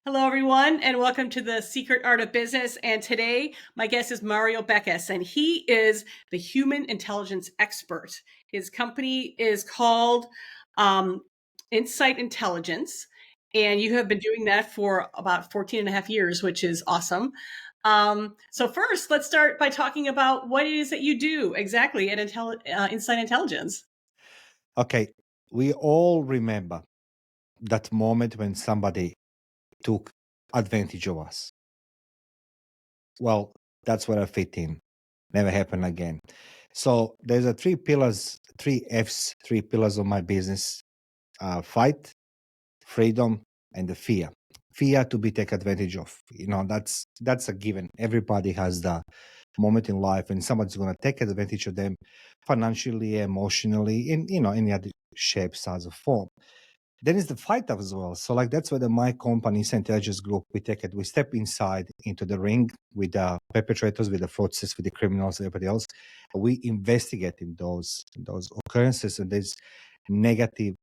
Hello, everyone, and welcome to the Secret Art of Business. And today, my guest is Mario Bekes, and he is the human intelligence expert. His company is called Insight Intelligence, and you have been doing that for about 14 and a half years, which is awesome. So first, let's start by talking about what it is that you do exactly at Insight Intelligence. Okay, we all remember that moment when somebody took advantage of us. Well, that's where I fit in. Never happen again. So there's a three pillars, three F's, three pillars of my business: fight, freedom, and the fear. Fear to be taken advantage of. That's a given. Everybody has the moment in life when somebody's going to take advantage of them financially, emotionally, in any other shape, size, or form. Then is the fight as well. So like that's where my company, Intelligence Group, we take it. We step inside into the ring with the perpetrators, with the fraudsters, with the criminals, everybody else. We investigate in those occurrences and there's negative,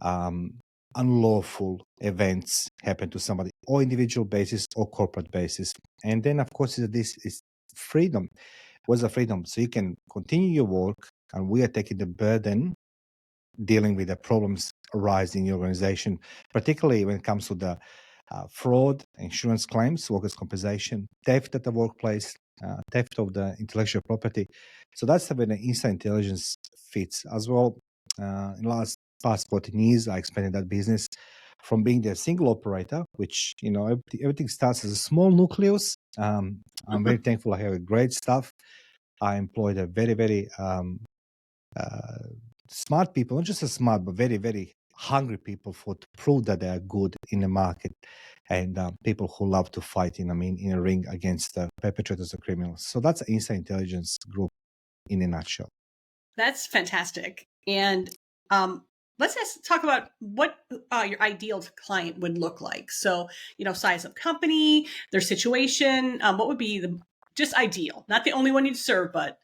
um, unlawful events happen to somebody, or individual basis or corporate basis. And then of course this is freedom. What's the freedom? So you can continue your work, and we are taking the burden dealing with the problems arise in your organization, particularly when it comes to the fraud, insurance claims, workers' compensation, theft at the workplace, theft of the intellectual property. So that's where the inside intelligence fits as well. In the past 14 years, I expanded that business from being the single operator, which, everything starts as a small nucleus. I'm very thankful I have a great staff. I employed a very, very uh, smart people, not just a smart, but very, very hungry people to prove that they are good in the market, and people who love to fight in a ring against the perpetrators of criminals. So that's Inside Intelligence Group in a nutshell. That's fantastic. And let's just talk about what your ideal client would look like. So, size of company, their situation, what would be the just ideal? Not the only one you'd serve, but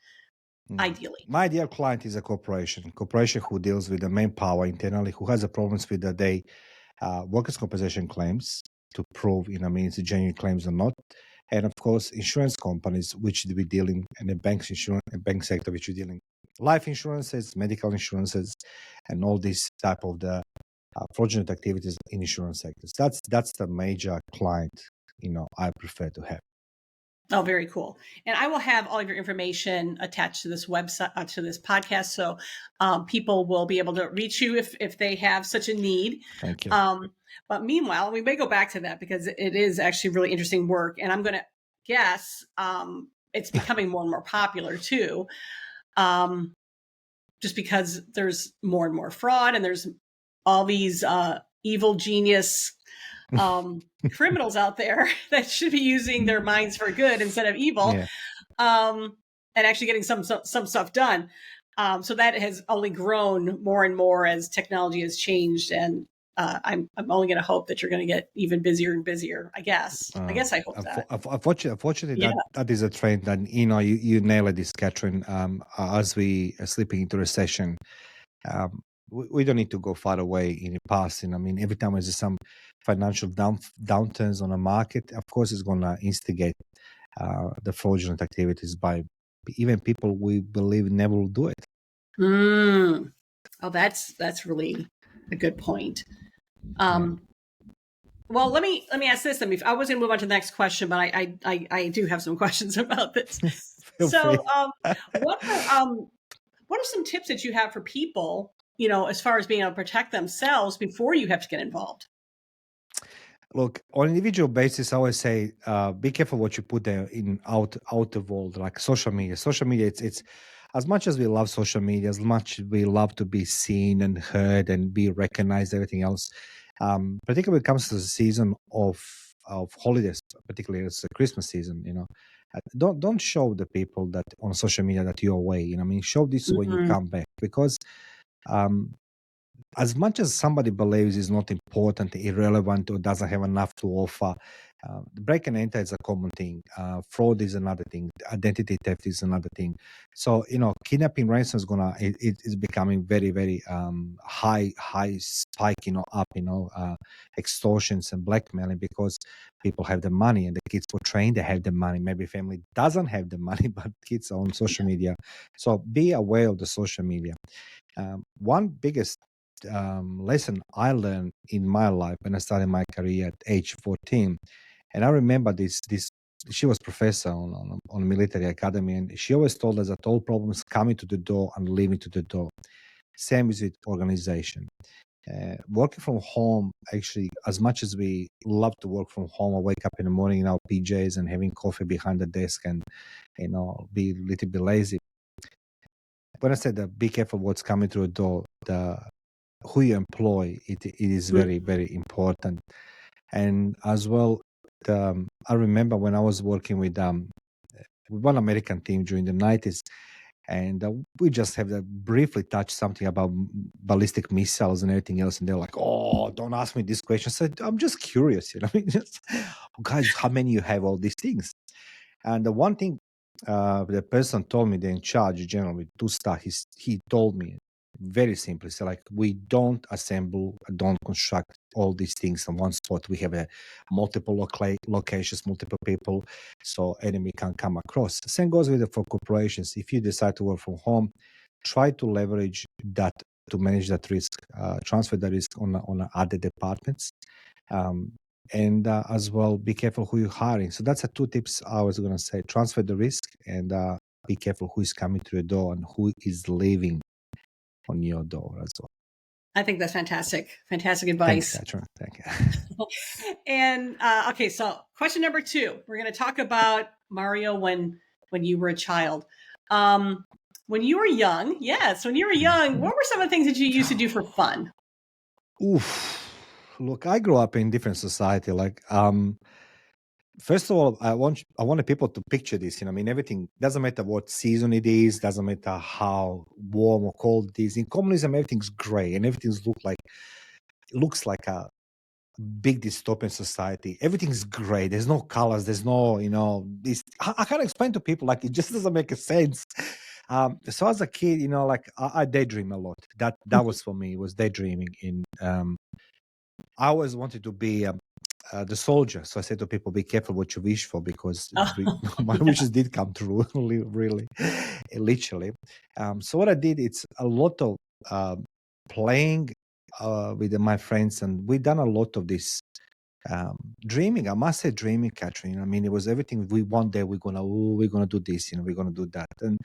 ideally. My ideal client is a corporation who deals with the manpower internally, who has the problems with the workers' compensation claims to prove, it's a genuine claims or not. And of course, insurance companies, which we dealing, and the bank sector, which we dealing life insurances, medical insurances, and all these type of the fraudulent activities in insurance sectors. That's the major client, I prefer to have. Oh, very cool. And I will have all of your information attached to this website, to this podcast. So people will be able to reach you if they have such a need. Thank you. But meanwhile, we may go back to that because it is actually really interesting work. And I'm going to guess it's becoming more and more popular too. Just because there's more and more fraud and there's all these evil genius criminals out there that should be using their minds for good instead of evil, Yeah. and actually getting some stuff done. So that has only grown more and more as technology has changed, and I'm only going to hope that you're going to get even busier and busier. I guess I hope that. Unfortunately, Yeah. that is a trend, and you nailed this, Catherine. As we are slipping into recession, we don't need to go far away in the past. And every time there's some financial downturns on the market, of course, it's going to instigate the fraudulent activities by even people we believe never will do it. Mm. Oh, that's really a good point. Well, let me ask this. I was going to move on to the next question, but I do have some questions about this. Feel free. So, what are some tips that you have for people, as far as being able to protect themselves before you have to get involved? Look, on individual basis, I always say, be careful what you put there in out of world, like social media. Social media, it's as much as we love social media, as much as we love to be seen and heard and be recognized, everything else. Particularly when it comes to the season of holidays, particularly it's the Christmas season. Don't show the people that on social media that you're away. Show this when you Mhm. come back, because um, as much as somebody believes is not important, irrelevant, or doesn't have enough to offer, break and enter is a common thing. Fraud is another thing. Identity theft is another thing. So kidnapping, ransom is it is becoming very, very high spike. Up. Extortions and blackmailing, because people have the money and the kids portraying they have the money. Maybe family doesn't have the money, but kids are on social media. So be aware of the social media. One biggest lesson I learned in my life when I started my career at age 14, and I remember this. She was professor on military academy, and she always told us that all problems coming to the door and leaving to the door. Same is with organization. Working from home, actually, as much as we love to work from home, or wake up in the morning in our PJs and having coffee behind the desk and be a little bit lazy. When I said that, be careful what's coming through the door. Who you employ, it is very, very important. And as well, I remember when I was working with one American team during the 90s, and we just have to briefly touch something about ballistic missiles and everything else, and they're like, "Oh, don't ask me this question." I said, "I'm just curious, guys, how many you have all these things?" And the one thing the person told me, they're in charge, general with 2-star, he told me very simply, so like, we don't assemble, don't construct all these things in one spot. We have multiple locations, multiple people, so enemy can come across. Same goes with for corporations. If you decide to work from home, try to leverage that to manage that risk, transfer the risk on other departments. And as well, be careful who you're hiring. So that's the 2 tips I was going to say: transfer the risk, and be careful who is coming to your door and who is leaving on your door as well. I think that's fantastic. Fantastic advice. Thanks, Katrin. Thank you. And okay, so question number 2. We're going to talk about Mario when you were a child. When you were young, what were some of the things that you used to do for fun? Oof. Look, I grew up in different society. Like, first of all, I wanted people to picture this. I mean, everything doesn't matter what season it is, doesn't matter how warm or cold it is. In communism, everything's gray and everything's looks like a big dystopian society. Everything's gray. There's no colors. There's no, this. I can't explain to people, like, it just doesn't make a sense. So as a kid, like, I daydream a lot. That was for me. It was daydreaming. I always wanted to be the soldier. So I said to people, be careful what you wish for, because my wishes did come true, really, literally. So what I did, it's a lot of playing with my friends, and we've done a lot of this dreaming. I must say dreaming, Katrin. I mean, it was everything. One day we're gonna do this, we're gonna do that. And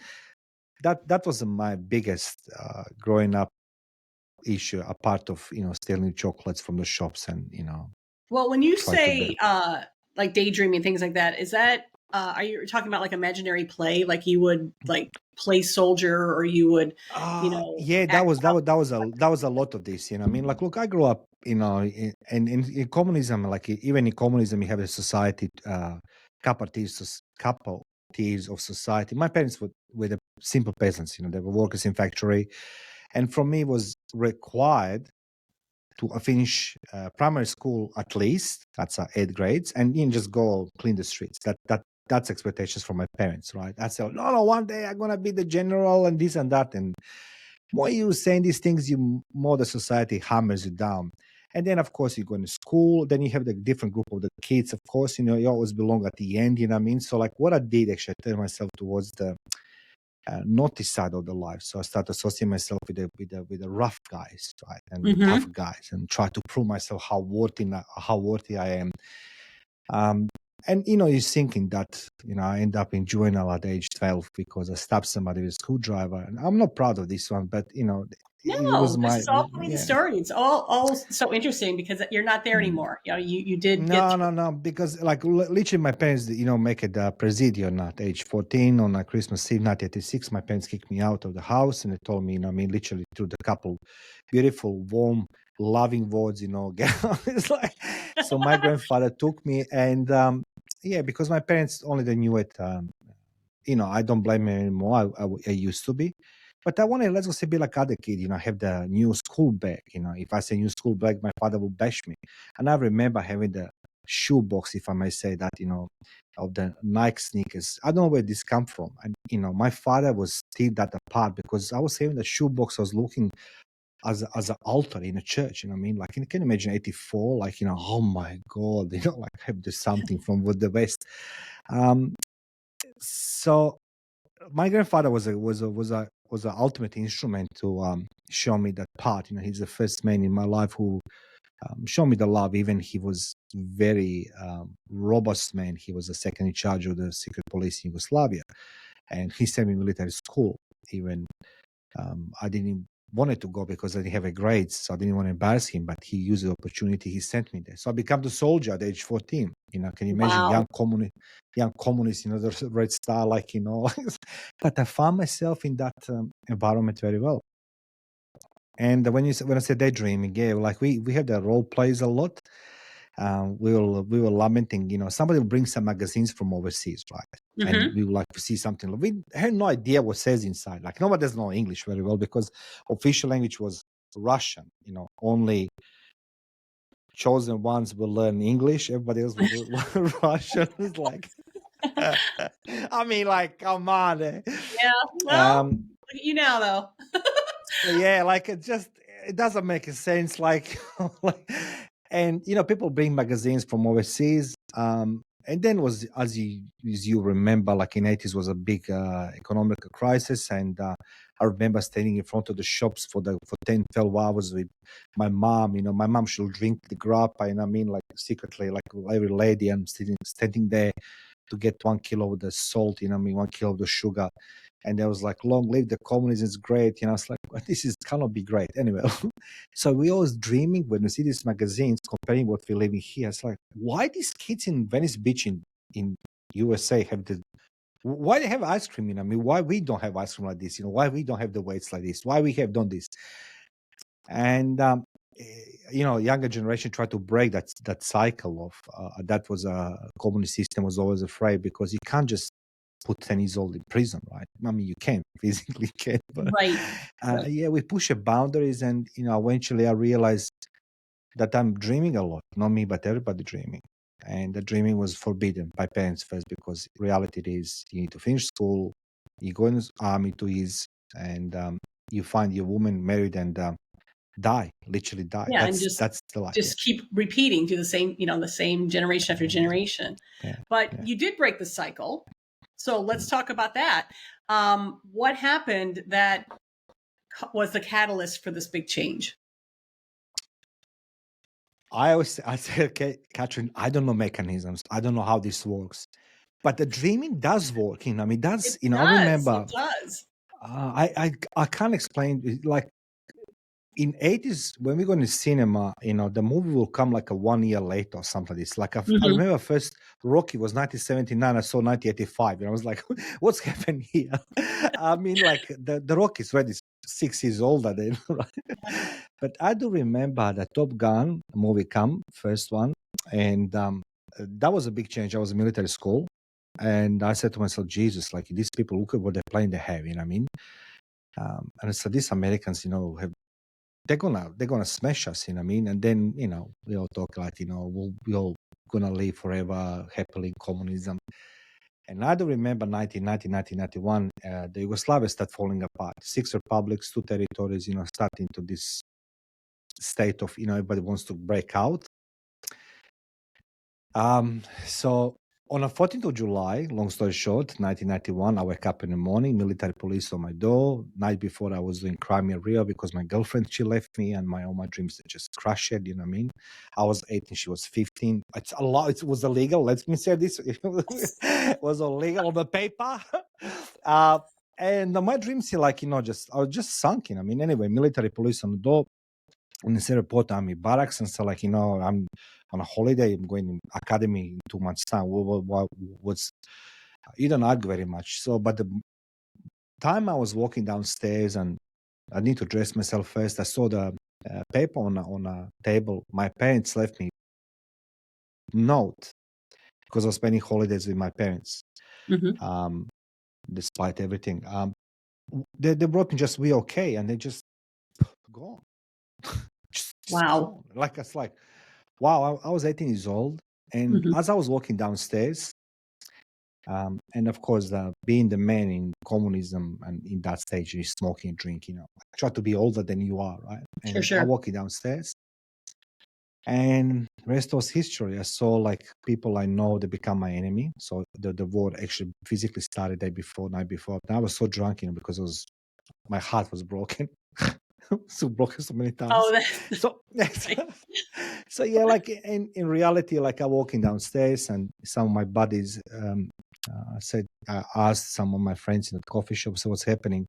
that was my biggest growing up issue, a part of stealing chocolates from the shops, and well, when you say like daydreaming, things like that, is that are you talking about like imaginary play, like you would like play soldier, or you would yeah, that was a lot of this. I mean, like, look, I grew up in communism. Like, even in communism, you have a society, couple tiers of society. My parents were the simple peasants. They were workers in factory. And from me, was required to finish primary school at least. That's 8th grades, and just go clean the streets. That's expectations from my parents, right? I said, no, one day I'm gonna be the general and this and that. And more you saying these things, more the society hammers you down. And then, of course, you go to school. Then you have the different group of the kids. Of course, you always belong at the end. You know what I mean? So, like, what I did, actually, I turned myself towards the naughty side of the life. So I started associating myself with the rough guys, right, and tough guys, and try to prove myself how worthy I am. And you're thinking that I end up in juvenile at age 12 because I stabbed somebody with a screwdriver, and I'm not proud of this one, but it was this is all funny story. It's all so interesting because you're not there anymore. You did no, because, like, literally my parents make it a presidium at age 14 on a Christmas Eve 1986. My parents kicked me out of the house, and they told me, I mean, literally through the couple beautiful, warm, loving words, it's like, so my grandfather took me, and because my parents only they knew it. I don't blame me anymore. I used to be. But I wanted, let's just say, be like other kid, have the new school bag. If I say new school bag, my father will bash me. And I remember having the shoebox, if I may say that, of the Nike sneakers. I don't know where this come from. And, my father was still that apart because I was having the shoebox. I was looking as an altar in a church, I mean? Like, you can imagine 84, like, oh my God, like have this something from with the West. So my grandfather was a ultimate instrument to show me that part. He's the first man in my life who showed me the love. Even he was very robust man. He was the second in charge of the secret police in Yugoslavia, and he sent me military school. Even I didn't wanted to go because I didn't have a grades, so I didn't want to embarrass him. But he used the opportunity. He sent me there, so I became the soldier at age 14. Can you imagine Wow. young communist, the Red Star, like But I found myself in that environment very well. And when I say daydreaming, yeah, like we had the role plays a lot. We were lamenting, somebody will bring some magazines from overseas, right? And we would like to see something. We had no idea what says inside. Like nobody does know English very well because official language was Russian. Only chosen ones will learn English. Everybody else will learn Russian. It's like, I mean, like, come on. Yeah. Well, look at you now, though. Yeah, like it doesn't make sense. Like, and people bring magazines from overseas. And then was as you remember, like in 80s was a big economic crisis, and I remember standing in front of the shops for 10, 12 hours with my mom. My mom should drink the grappa, and I mean, like secretly, like every lady, I'm standing there to get 1 kilo of the salt, 1 kilo of the sugar. And I was like, long live the communism, is great. I was like, well, this is cannot be great. Anyway, so we always dreaming when we see these magazines comparing what we're living here. It's like, why these kids in Venice Beach in USA have why they have ice cream? I mean, why we don't have ice cream like this? Why we don't have the weights like this? Why we have done this? And younger generation try to break that cycle of that was a communist system was always afraid because you can't just put 10 years old in prison, right? I mean, you can physically can, but Right. yeah, we push the boundaries, and eventually I realized that I'm dreaming a lot, not me, but everybody dreaming, and the dreaming was forbidden by parents first because reality is you need to finish school, you go in the army 2 years, and you find your woman married and literally die. Yeah, and That's the life. just keep repeating to the same generation after generation. Yeah. But you did break the cycle. So let's talk about that. What happened that was the catalyst for this big change? I say, okay, Catherine, I don't know mechanisms. I don't know how this works, but the dreaming does work. I mean, that's It I does. remember. It does. I can't explain. Like in 80s when we go in the cinema, the movie will come like a 1 year later or something like this. Like I remember first Rocky was 1979. I saw 1985. And I was like, what's happened here? I mean, like the Rocky is already 6 years older then, right? But I do remember the Top Gun movie come, first one. And that was a big change. I was in military school. And I said to myself, Jesus, like these people, look at what they're playing they have, I mean? And so these Americans, have they're gonna smash us, I mean? And then, we all talk like, we all gonna live forever happily in communism. And I do remember 1990, 1991, the Yugoslavia started falling apart. 6 republics, 2 territories, starting to this state of, everybody wants to break out. So on the 14th of July, long story short, 1991, I wake up in the morning, military police on my door. Night before, I was doing crime in Rio because my girlfriend, she left me, and all my dreams just crashed, you know what I mean? I was 18, she was 15. It's a lot. It was illegal. Let me say this. It was illegal on the paper. And my dreams, like, I was just sunk, I mean, anyway, military police on the door. And instead of report army barracks and so like, I'm on a holiday, I'm going in academy in 2 months time. What's you don't argue very much. So, but the time I was walking downstairs and I need to dress myself first, I saw the paper on a table. My parents left me note because I was spending holidays with my parents, despite everything. they brought me just we okay, and they just gone, just Wow. gone. Like it's like, wow, I was 18 years old, and Mhm. as I was walking downstairs, and of course, being the man in communism and in that stage, you smoking and drinking, try to be older than you are, right? Sure, And I sure. walking downstairs, and rest was history. I saw like people I know they become my enemy. So the war actually physically started day before, night before. And I was so drunk, because it was my heart was broken. So broken so many times. Oh, that's So right. so yeah, like in reality, like I walking downstairs and some of my buddies said I asked some of my friends in the coffee shop, so what's happening?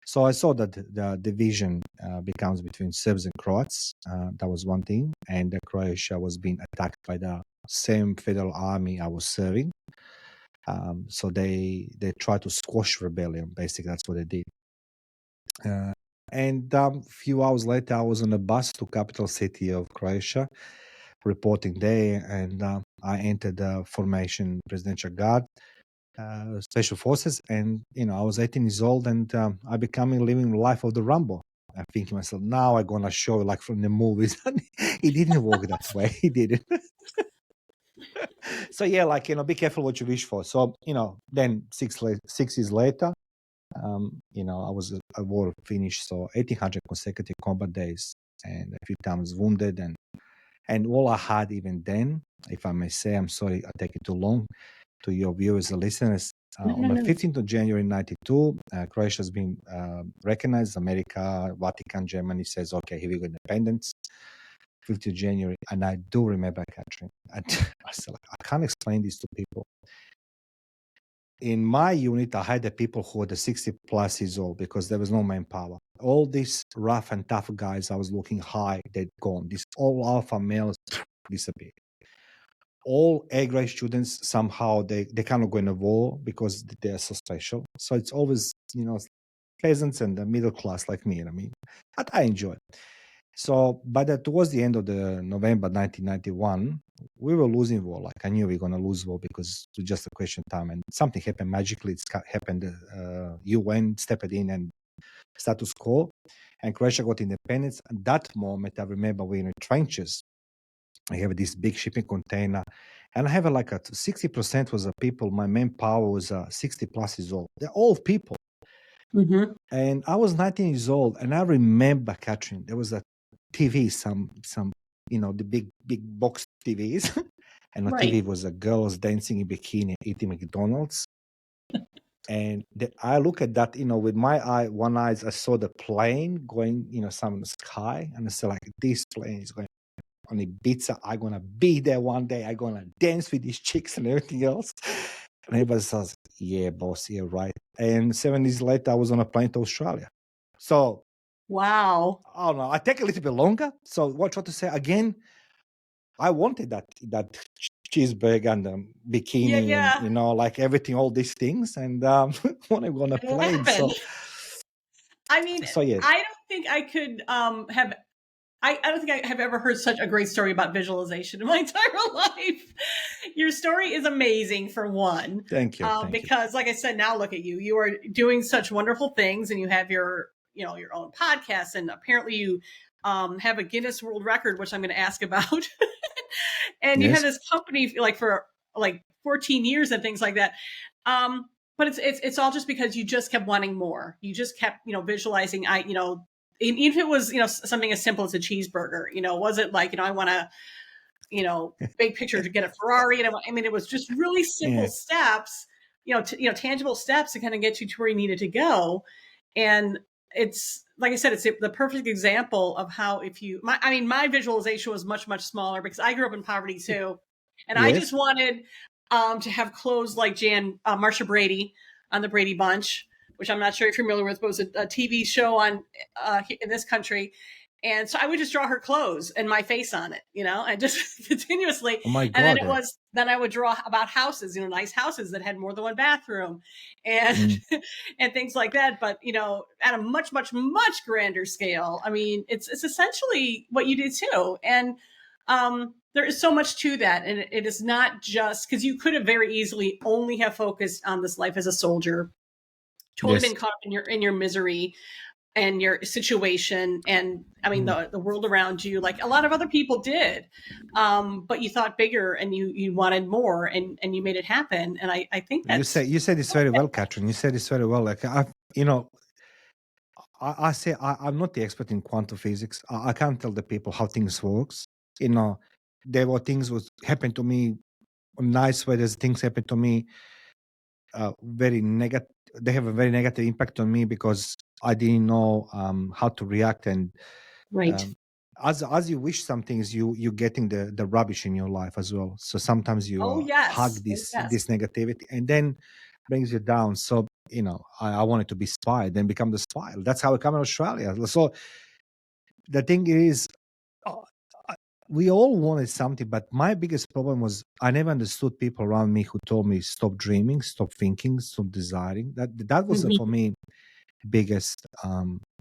So I saw that the division becomes between Serbs and Croats. That was one thing, and Croatia was being attacked by the same federal army I was serving. So they tried to squash rebellion. Basically, that's what they did. And a few hours later, I was on a bus to capital city of Croatia, reporting there, and I entered the formation Presidential Guard, Special Forces, and I was 18 years old, and I became living the life of the Rambo. I'm thinking myself, now I'm gonna show like from the movies. It didn't work that way. It didn't. So yeah, like be careful what you wish for. So then 6 years later, I was a war finished, so 1,800 consecutive combat days and a few times wounded, and all I had even then, if I may say, I'm sorry I take it too long, to your viewers and listeners, No, on no, the no. 15th of January 92, Croatia has been recognized. America, Vatican, Germany says, okay, here we go, independence. 15th of January, and I do remember, Catherine, and I said, like, I can't explain this to people. In my unit, I had the people who were the 60 plus years old because there was no manpower. All these rough and tough guys I was looking high, they'd gone. These all alpha males disappeared. All A grade students, somehow they cannot go in a war because they're so special. So it's always, peasants and the middle class like me, but I enjoy it. So towards the end of the November 1991, we were losing war. Like I knew we were going to lose war because it was just a question of time. And something happened magically. It's happened. UN stepped in and status quo, and Croatia got independence. At that moment, I remember we were in trenches. I have this big shipping container, and I have like a 60% was people. My manpower was 60 plus years old. They're old people. Mhm. And I was 19 years old, and I remember, Catherine, there was a TV, some the big box TVs, and on Right. TV was a girls dancing in bikini eating McDonald's. And I look at that, with my one eye, I saw the plane going, some in the sky, and I said, like, this plane is going on Ibiza. I'm gonna be there one day. I'm gonna dance with these chicks and everything else. And everybody says, "Yeah, boss, yeah, right." And 7 years later, I was on a plane to Australia. So Wow. I don't know. I take a little bit longer. So what I try to say again, I wanted that cheeseburger and the Yeah, bikini and yeah. like everything, all these things, and when I go on a And what plane. happened? So I mean, so yes, I don't think I could have I don't think I have ever heard such a great story about visualization in my entire life. Your story is amazing, for one, thank you, thank you. because, like I said, now look at you. You are doing such wonderful things, and you have your own podcast, and apparently you have a Guinness World Record, which I'm going to ask about. And you had Yes. this company like for like 14 years and things like that. But it's all just because you just kept wanting more. You just kept visualizing. Even if it was something as simple as a cheeseburger, was it like I want to big picture to get a Ferrari, and I mean it was just really simple Yeah. steps, tangible steps to kind of get you to where you needed to go. And it's like I said, it's the perfect example of how if you my visualization was much smaller because I grew up in poverty too, and I just Yes. wanted to have clothes like Marsha Brady on the Brady Bunch, which I'm not sure if you're familiar with, but it was a TV show on in this country. And so I would just draw her clothes and my face on it, and just continuously. Oh my And then God. then I would draw about houses, nice houses that had more than one bathroom and Mm. and things like that. But, at a much grander scale. I mean, it's essentially what you do too. And there is so much to that. And it is not just because you could have very easily only have focused on this life as a soldier totally Yes. been caught up in your misery and your situation. And I mean, Mm. the world around you, like a lot of other people did. But you thought bigger and you wanted more and you made it happen. And I think that's, You said this very well, Catherine. You said this very well. Like you know, I say I'm not the expert in quantum physics. I can't tell the people how things works. You know, there were things was happen to me nice way. There's things happen to me very negative. They have a very negative impact on me because I didn't know how to react. And right. um, as you wish some things, you getting the rubbish in your life as well. So sometimes you Oh, hug yes. Oh, yes. this negativity, and then brings you down. So I wanted to be spy, then become the spy. That's how I come to Australia. So the thing is, uh, I- we all wanted something, but my biggest problem was I never understood people around me who told me stop dreaming, stop thinking, stop desiring. That was for Mhm. me biggest.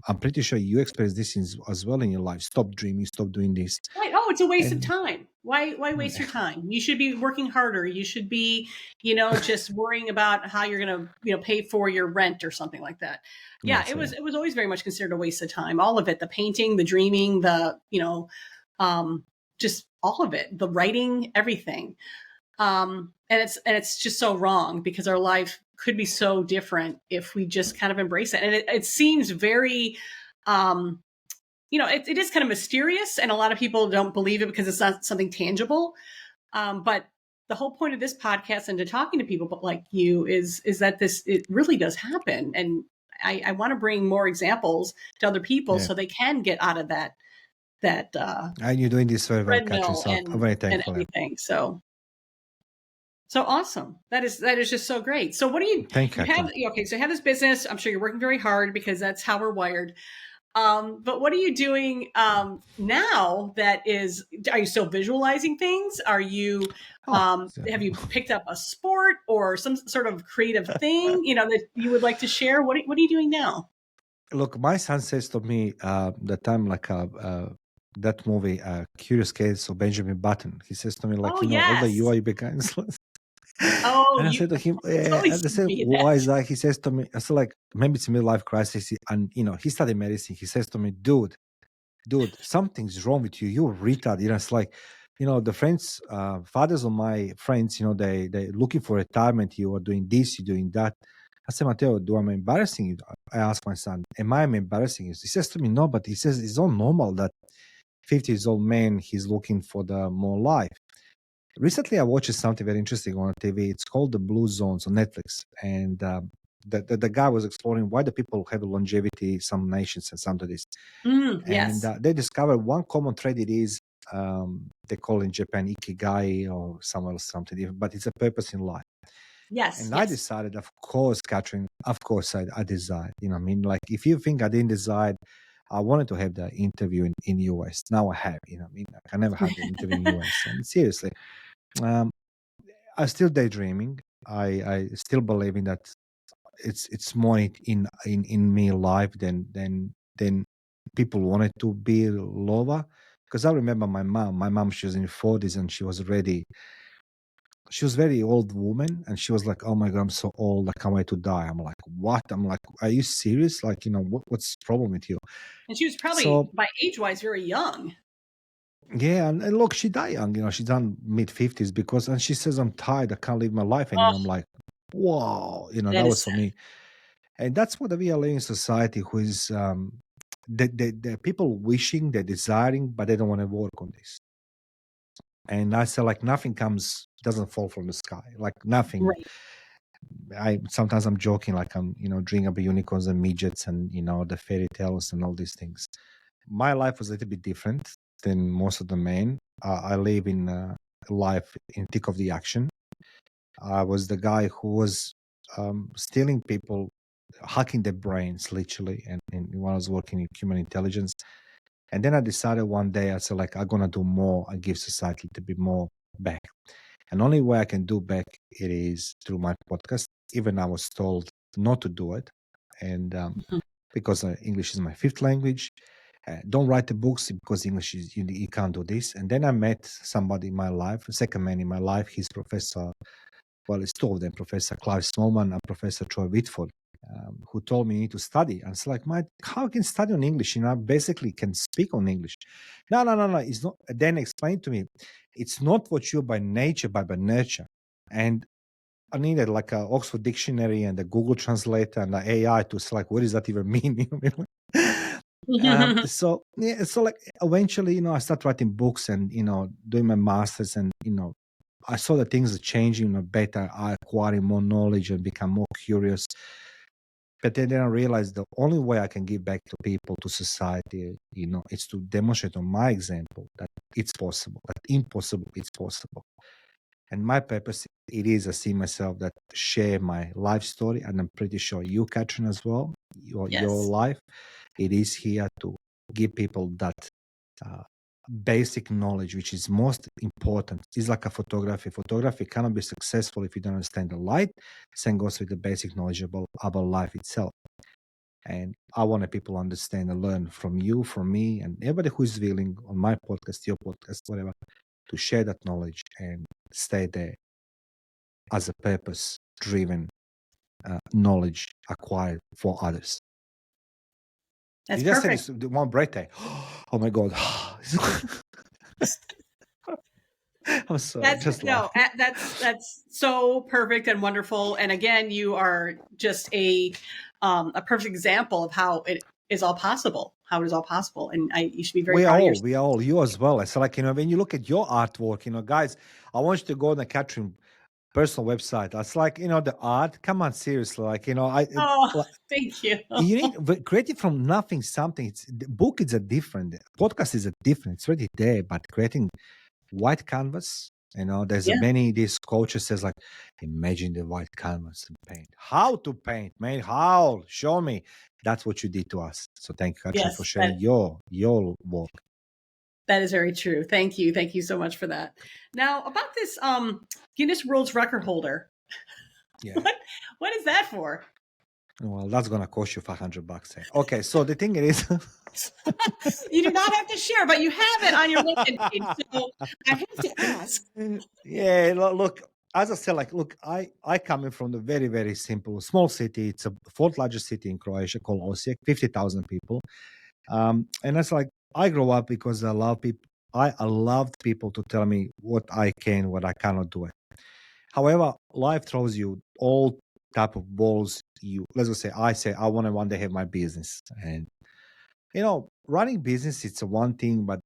I'm pretty sure you experienced this as well in your life. Stop dreaming, stop doing this, Right. Oh, it's a waste of and time. Why waste your time? You should be working harder. You should be, just worrying about how you're going to, pay for your rent or something like that. Yeah, yes, it was always very much considered a waste of time. All of it, the painting, the dreaming, um, just all of it, the writing, everything. And it's just so wrong because our life could be so different if we just kind of embrace it. And it seems very, um, it is kind of mysterious, and a lot of people don't believe it because it's not something tangible. But the whole point of this podcast and to talking to people like you is that it really does happen, and I want to bring more examples to other people yeah. so they can get out of that And you're doing this very well, Catherine. treadmill So I'm and very thankful. everything. So awesome. That is just so great. So what do Thank you, you have? Catherine. Okay, so you have this business. I'm sure you're working very hard because that's how we're wired. But what are you doing now are you still visualizing things? Oh, Have you picked up a sport or some sort of creative thing, that you would like to share? What are you doing now? look, my son says to me that time like that movie, Curious Case of Benjamin Button. He says to me like, Oh, older you yes. are, you become. Oh, And I said you to him, totally and I see said, me in why is that. that? He says to me, I said like, maybe it's a midlife crisis. And he studied medicine. He says to me, dude, something's wrong with you. You're retarded. It's like, the friends, fathers of my friends, they looking for retirement. You are doing this, you're doing that. I said, Matteo, do I embarrassing you? I asked my son, am I embarrassing you? He says to me, no, but he says it's all normal that 50 years old man, he's looking for the more life. Recently, I watched something very interesting on TV. It's called The Blue Zones on Netflix. And the guy was exploring why the people have longevity, some nations and some to this. And Yes. they discovered one common thread. It is they call in Japan ikigai or somewhere else something different, but it's a purpose in life. Yes. And I Yes. decided, of course, Catherine, of course, I decide. What I mean, like if you think I didn't decide, I wanted to have the interview in US. Now I have. What I mean, like, I never had the interview in US. And seriously, um, I still daydreaming. I still believe in that. It's more in me life than people wanted to be lower. Because I remember my mom. My mom, she was in her 40s and she was ready. She was very old woman and she was like, "Oh my god, I'm so old. I can't wait to die." I'm like, "What?" I'm like, "Are you serious? Like, what's the problem with you?" And she was probably So by age wise very young. yeah, and look, she died young. She's done mid 50s because, and she says, "I'm tired. I can't live my life Oh, anymore." I'm like, "Whoa!" that That is was for sad. me. And that's what we are living in society who is the people wishing, they're desiring, but they don't want to work on this. And I say like nothing doesn't fall from the sky, like nothing. Right. I sometimes I'm joking, like I'm dreaming about unicorns and midgets and the fairy tales and all these things. My life was a little bit different than most of the men. I live in life in thick of the action. I was the guy who was stealing people, hacking their brains literally, and when I was working in human intelligence. And then I decided one day, I said, like, I'm gonna do more and give society to be more back. And only way I can do back it is through my podcast. Even I was told not to do it, and Mhm. because English is my fifth language. Don't write the books because English is you can't do this. And then I met somebody in my life, a second man in my life. He's Professor. Well, it's two of them, Professor Clive Smallman and Professor Troy Whitford. who told me you need to study. And it's like, how can study on English? I basically can speak on English. No. It's not. Then explain to me, it's not what you're by nature, but by nurture. And I needed like a Oxford Dictionary and a Google Translator and the AI to select what does that even mean? So like eventually, I started writing books and doing my masters, and I saw that things are changing, better. I acquiring more knowledge and become more curious. But then I realized the only way I can give back to people, to society, is to demonstrate on my example that it's possible, that impossible is possible. And my purpose, it is, I see myself that share my life story, and I'm pretty sure you, Katrin, as well, your Yes. life, it is here to give people that basic knowledge, which is most important. It's like a photography. Photography cannot be successful if you don't understand the light. Same goes with the basic knowledge about life itself. And I want people to understand and learn from you, from me, and everybody who is willing on my podcast, your podcast, whatever, to share that knowledge and stay there as a purpose-driven knowledge acquired for others. That's You just perfect. said it's one birthday. Oh my God. I'm sorry. That's so perfect and wonderful. And again, you are just a perfect example of how it is all possible. How it is all possible, and you should be very proud of yourself. We are all, you as well. It's like, when you look at your artwork, guys, I want you to go on the Katrin personal website. That's like, the art. Come on, seriously. Like, Thank you. You need creating from nothing something. The book is a different, podcast is a different. It's already there, but creating white canvas. There's many these coaches says like, imagine the white canvas and paint. How to paint, man? How? Show me. That's what you did to us. So thank you, Katrin, for sharing your work. That is very true. Thank you. Thank you so much for that. Now about this Guinness World Record holder. Yeah. What is that for? Well, that's gonna cost you $500. Okay, so the thing is, you do not have to share, but you have it on your LinkedIn page, so I have to ask. Yeah, look, as I said, like, look, I coming from the very, very simple small city. It's a fourth largest city in Croatia called Osijek, 50,000 people, and it's like I grew up because I love people. I loved people to tell me what I can, what I cannot do. However, life throws you all type of balls. Let's just say I want to one day have my business, and running business, it's a one thing, but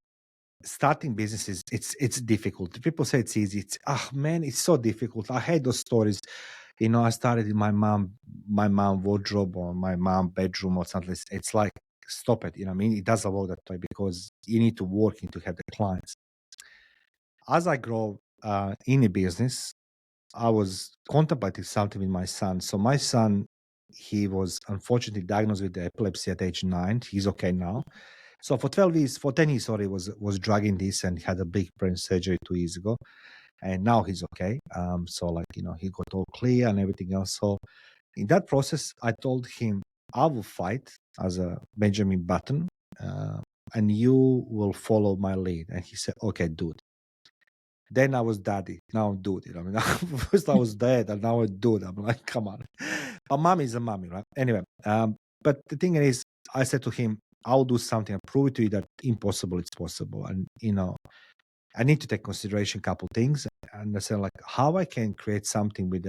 starting businesses, it's difficult. People say it's easy. Man, it's so difficult. I hate those stories. I started in my mom wardrobe or my mom bedroom or something. It's like, stop it. I mean, it doesn't work that way because you need to work to have the clients. As I grow in a business, I was contemplating something with my son. So my son, he was unfortunately diagnosed with epilepsy at age 9. He's okay now. So for 10 years, sorry, was drugging this, and he had a big brain surgery 2 years ago. And now he's okay. So like, he got all clear and everything else. So in that process, I told him, I will fight as a Benjamin Button, and you will follow my lead. And he said, okay, dude. Then I was daddy. Now I'm dude. I mean, first I was dad, and now I'm dude. I'm like, come on. But mommy is a mommy, right? Anyway, but the thing is, I said to him, I'll do something. I'll prove to you that impossible is possible. And, I need to take consideration a couple things. And I said, like, how I can create something with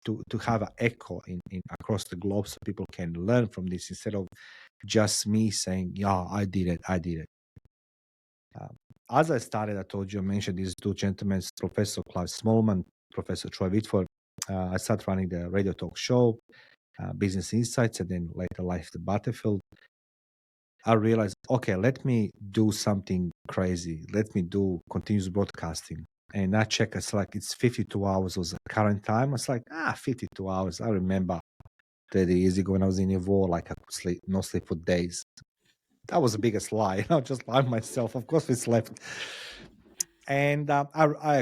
to have an echo in across the globe so people can learn from this instead of just me saying, yeah, I did it. As I started, I told you, I mentioned these two gentlemen, Professor Clive Smallman, Professor Troy Whitford. I started running the radio talk show, Business Insights, and then later Life the Battlefield. I realized, okay, let me do something crazy. Let me do continuous broadcasting. And I check, it's 52 hours was the current time. It's like, 52 hours. I remember 30 years ago when I was in a war, like I could no sleep for days. That was the biggest lie. I just lied myself. Of course, we slept. And I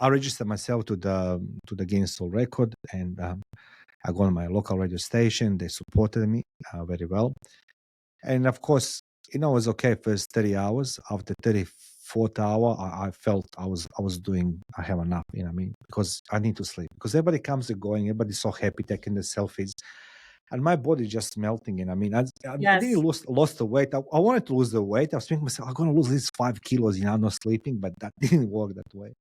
registered myself to the Guinness World Record, and I go on my local radio station. They supported me very well, and of course, it was okay first 30 hours. After fourth hour, I felt I have enough, you know what I mean? Because I need to sleep. Because everybody comes and going, everybody's so happy taking the selfies. And my body just melting. And I mean, I didn't Yes. lost the weight. I wanted to lose the weight. I was thinking to myself, I'm going to lose these 5 kilos, you know, not sleeping, but that didn't work that way.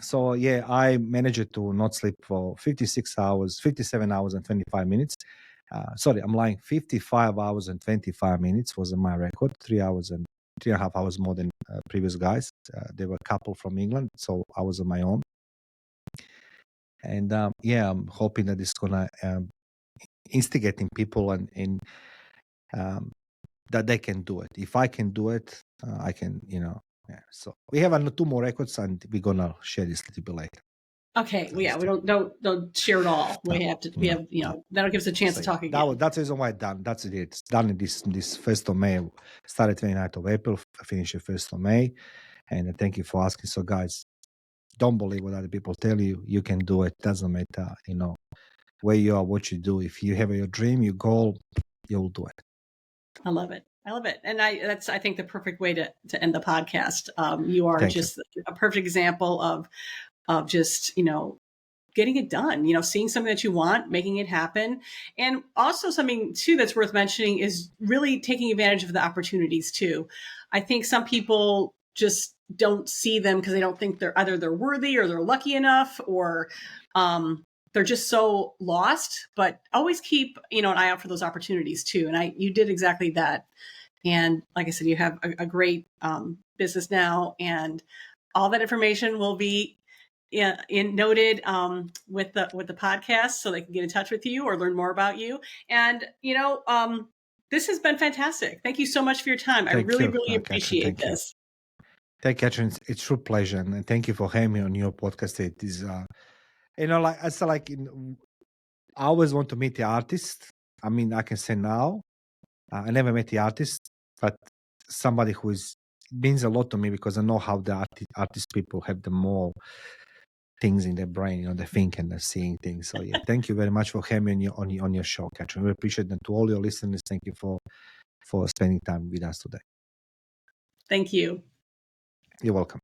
So yeah, I managed to not sleep for 57 hours and 25 minutes. Sorry, I'm lying. 55 hours and 25 minutes was my record. 3 and a half hours more than previous guys. They were a couple from England, so I was on my own. And yeah, I'm hoping that it's gonna instigating people and that they can do it. If I can do it, I can, you know. Yeah. So we have 2 more records, and we're gonna share this a little bit later. Okay. Well, yeah, we don't share it all. We have to. We have, you know, that'll give us a chance to talk again. That's the reason why it's done. That's it. It's done this 1st of May. Started 29th of April. Finished 1st of May. And thank you for asking. So guys, don't believe what other people tell you. You can do it. Doesn't matter, you know, where you are, what you do. If you have your dream, your goal, you'll do it. I love it. I love it. And that's, I think, the perfect way to end the podcast. You are just a perfect example of just, you know, getting it done, you know, seeing something that you want, making it happen. And also something too that's worth mentioning is really taking advantage of the opportunities too. I think some people just don't see them because they don't think they're worthy or they're lucky enough, or they're just so lost. But always keep, you know, an eye out for those opportunities too. And you did exactly that. And like I said, you have a great business now, and all that information will be noted with the podcast, so they can get in touch with you or learn more about you. And you know, this has been fantastic. Thank you so much for your time. I really appreciate this. Thank you, Catherine. It's a true pleasure, and thank you for having me on your podcast. It is, you know, like I said, I always want to meet the artist. I mean, I can say now, I never met the artist, but somebody who means a lot to me, because I know how the artist people have the more things in their brain, you know, they think and they're seeing things. So yeah, thank you very much for having me on your show, Catherine. We appreciate it. To all your listeners, thank you for spending time with us today. Thank you. You're welcome.